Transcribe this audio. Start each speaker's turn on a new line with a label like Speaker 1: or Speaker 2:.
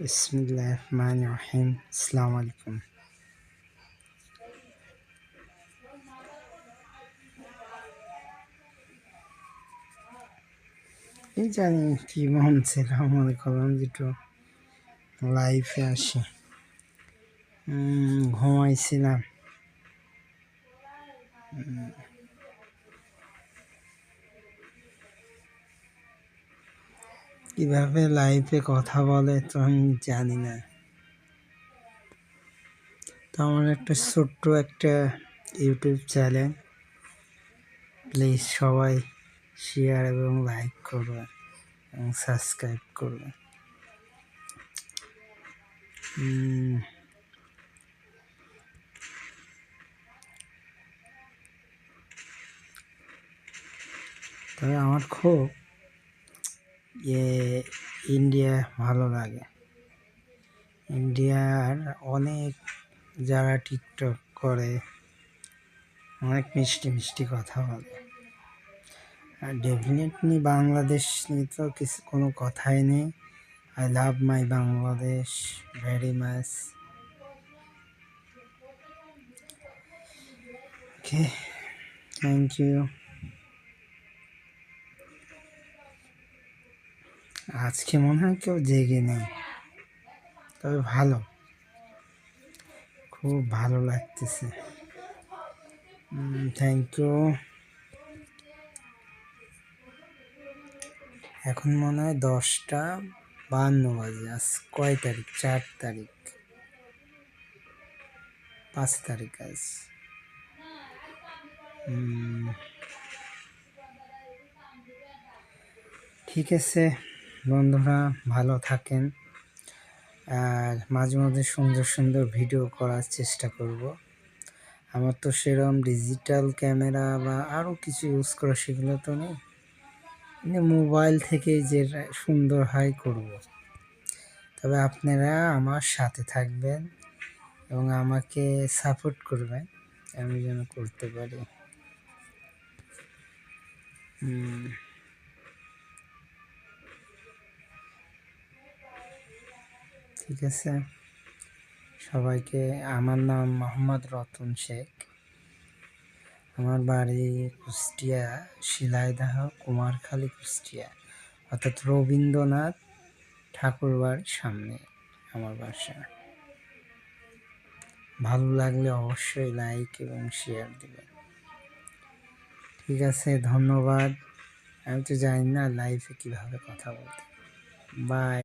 Speaker 1: বিসমিল্লাহির রহমানির রহিম। আসসালামু আলাইকুম। এই জানি কি মন ছিল, মনে করলাম যে একটু লাইফে আসি। ঘুমাইছিলাম। কিভাবে লাইফে কথা বলে তো আমি জানি না। তো আমার একটা ছোট্ট একটা ইউটিউব চ্যানেল, প্লিজ সবাই শেয়ার এবং লাইক করবে এবং সাবস্ক্রাইব করবে। তবে আমার খুব ইন্ডিয়া ভালো লাগে। ইন্ডিয়ার অনেক যারা টিকটক করে অনেক মিষ্টি মিষ্টি কথা বলে। আর ডেফিনেটলি বাংলাদেশ নিয়ে তো কোনো কথাই নেই। I love my Bangladesh very much. Okay, thank you. আজকে মনে হয় কেউ জেগে নেই, তবে ভালো, খুব ভালো লাগতেছে। Thank you. এখন মনে হয় 10টা 52 বাজে। আজ কয় তারিখ? 4 তারিখ, 5 তারিখ আজ। ঠিক আছে বন্ধুরা, ভালো থাকেন। আর মাঝে মাঝে সুন্দর সুন্দর ভিডিও করার চেষ্টা করব। আমার তো সেরকম ডিজিটাল ক্যামেরা বা আরও কিছু ইউজ করা সেগুলো তো নেই, মোবাইল থেকে যে সুন্দর হয় করব। তবে আপনারা আমার সাথে থাকবেন এবং আমাকে সাপোর্ট করবেন, আমি যেন করতে পারি। ঠিক আছে সবাইকে। আমার নাম মোহাম্মদ রতন শেখ। আমার বাড়ি কুষ্টিয়া, শিলাইদহ, কুমারখালী, কুষ্টিয়া, অর্থাৎ রবীন্দ্রনাথ ঠাকুর বাড়ির সামনে আমার বাসা। ভালো লাগলে অবশ্যই লাইক এবং শেয়ার দেবেন। ঠিক আছে, ধন্যবাদ। আমি তো জানি না লাইফে কীভাবে কথা বলতে। বাই।